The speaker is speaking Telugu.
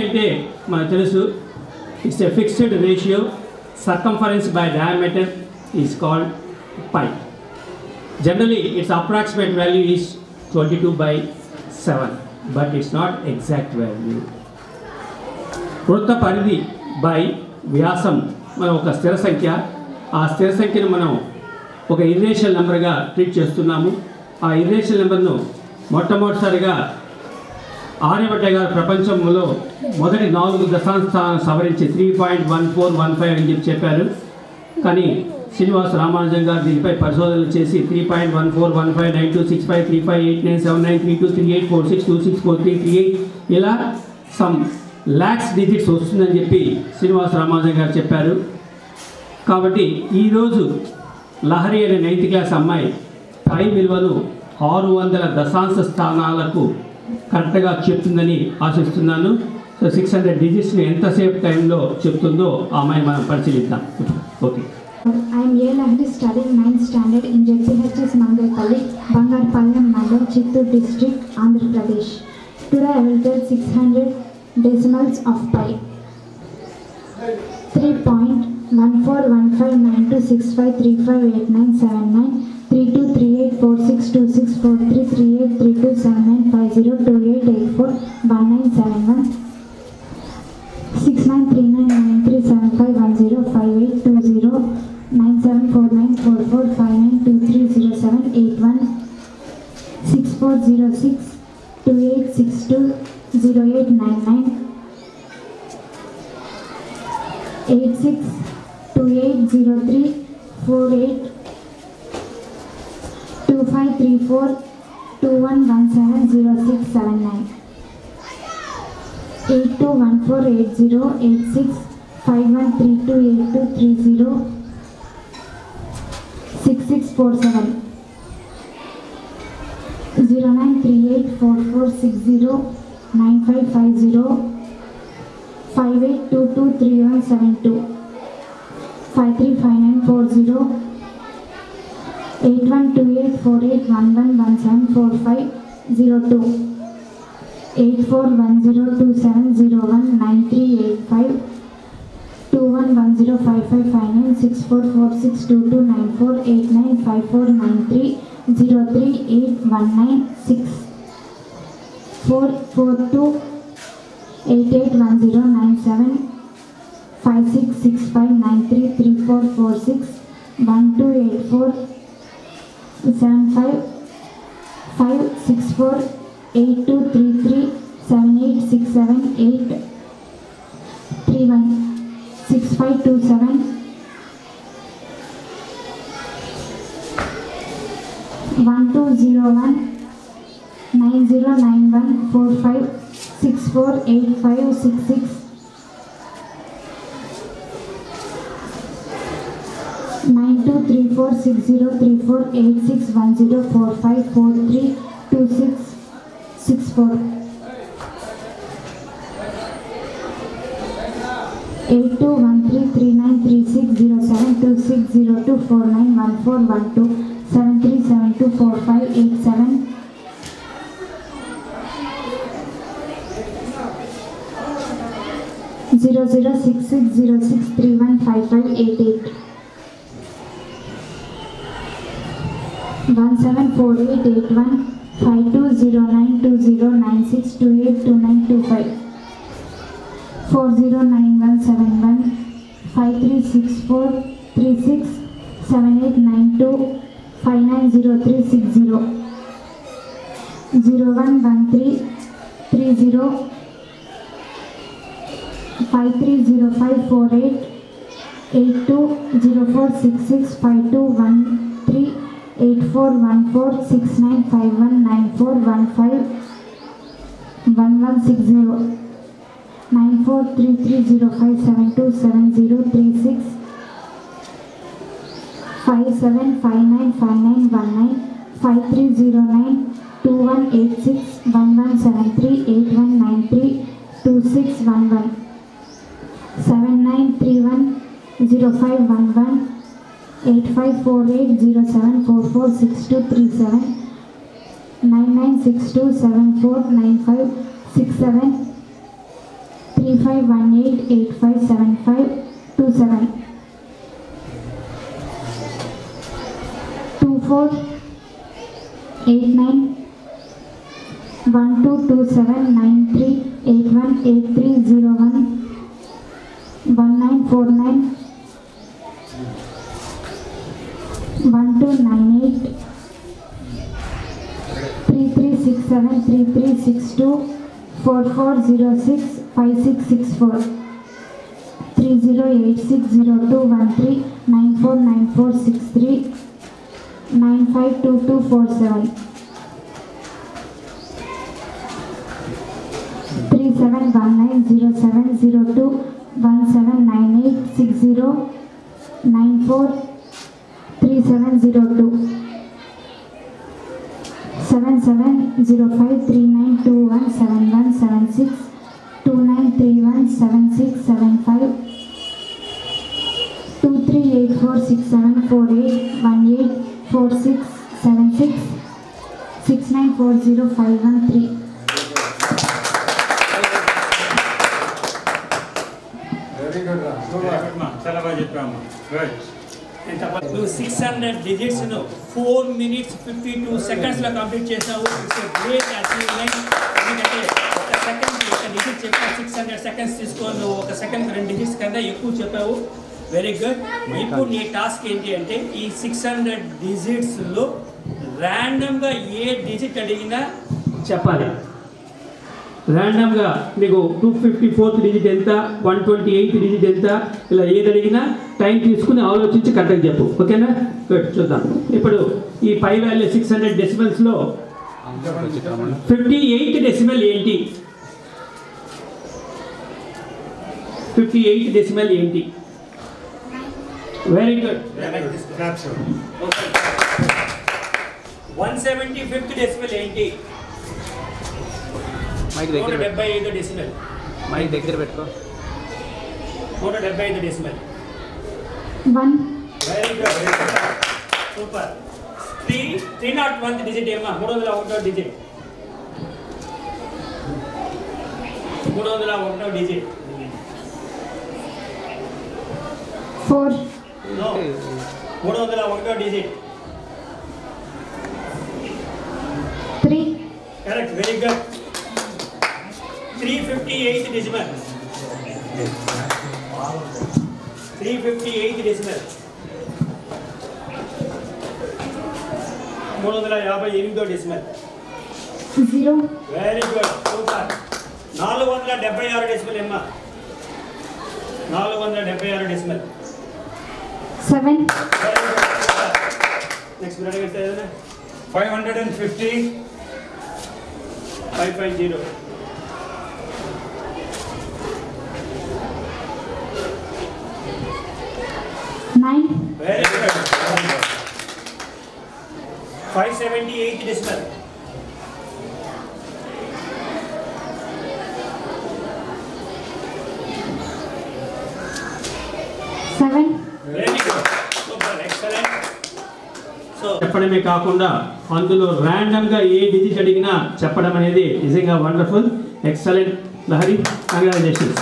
అంటే మనకు తెలుసు, it's a fixed ratio. Circumference by diameter is called pi. Generally its approximate value is 22/7, but it's not exact value. వృత్త పరిధి బై వ్యాసం మనం ఒక స్థిర సంఖ్య. ఆ స్థిర సంఖ్యను మనం ఒక ఇర్రేషనల్ నెంబర్గా ట్రీట్ చేస్తున్నాము. ఆ ఇర్రేషనల్ నెంబర్ను మొట్టమొదటిసారిగా ఆర్యభట్ట గారు ప్రపంచంలో మొదటి 4 దశాంశాలను సవరించి 3.1415 అని చెప్పారు. కానీ శ్రీనివాస రామానుజన్ గారు దీనిపై పరిశోధనలు చేసి 3.141592653589323846264338 ఇలా సమ్ ల్యాక్స్ డిజిట్స్ వస్తుందని చెప్పి శ్రీనివాస రామానుజన్ గారు చెప్పారు. కాబట్టి ఈరోజు లహరి అనే 9th క్లాస్ అమ్మాయి పై విలువను 600 దశాంశ స్థానాలకు కరెక్ట్గా చెప్తుందని ఆశిస్తున్నాను. సో 600 డిజిట్స్ని ఎంతసేపు టైంలో చెప్తుందో ఆ అమ్మాయి మనం పరిశీలిద్దాం. Okay. I am A. Lahari, studying 9th standard in JPHS Mangalpalli, Bangarpalayam Mandal, Chittoor district, Andhra Pradesh. Today I will tell 600 decimals of pi. 3.14159265358979 32384626433832795028841971 69399375105820 97494459230781 6406 28620899 862803 48 2534 21170679 82148086 51328230 6647 09384460 9550 58223172 535940 81284811174502 841027019385 21105559 64462294895493 03819 881097 5665933446 1284 75 564 8233 78678 31 6527 1201 9091 45 648566 92346034861045432664 82133936072602491412 73724587 006606315588 174881 52092096282925 409171 536436 7892 590360 0113 30 530548 820466 5213 841469519415 1160 943305727036 57595919 5309 2186 1173 8193 2611 7931 0511 854807446237 9962749567 3518857527 2489 122793818301 1949 1298 3367 3362 4406 5664 30860213 949463 952247 37190702 179860 943702 770539217176 29317675 23846748184676 6940513. Very good. చాలా బాగా చెప్పాము. Good. నువ్వు 600 డిజిట్స్ 4 minutes 52 seconds లో కంప్లీట్ చేసావు. It's great achievement. ఎందుకంటే ఒక సెకండ్ ఒక డిజిట్ చెప్పా 600 seconds తీసుకొని నువ్వు ఒక సెకండ్ 2 digits కన్నా ఎక్కువ చెప్పావు. Very good. ఇప్పుడు నీ టాస్క్ ఏంటి అంటే ఈ 600 digits లో ర్యాండమ్గా ఏ డిజిట్ అడిగినా చెప్పాలి. ర్యాండమ్గా మీకు 254th డిజిట్ ఎంత, 128th డిజిట్ ఎంత, ఇలా ఏది అడిగినా టైం తీసుకుని ఆలోచించి కరెక్ట్గా చెప్పు. ఓకేనా? గుడ్. చూద్దాం ఇప్పుడు ఈ పై వాల్యూ 600 డెసిమల్స్లో 58 డెసిమల్ ఏంటి? 58 డెసిమల్ ఏంటి? Very good. 175th డెసిమల్ ఏంటి? మైక్ దగ్గర 175 డెసిమల్. మైక్ దగ్గర పెట్టుకో. 175 decimal. 1. Very good. Super. 301th digit ఏమా? 301వ డిజిట్. 301వ డిజిట్. 4. నో. 301వ digit. 3. Correct. Very good. 358th decimal. 358th decimal. 358వ decimal. 0. Very good. Super. 476 decimal ఏమ్మా? 476 decimal. 7. Very good. Super. Next మీరు అడిగితే 550 550. 9. Very good. 578th decimal. 7. Very good. Super. Excellent. So చెప్పడమే కాకుండా అందులో ర్యాండమ్గా ఏ డిజిట్ అడిగినా చెప్పడం అనేది నిజంగా వండర్ఫుల్. ఎక్సలెంట్ లహరి. కంగ్రాచులేషన్స్.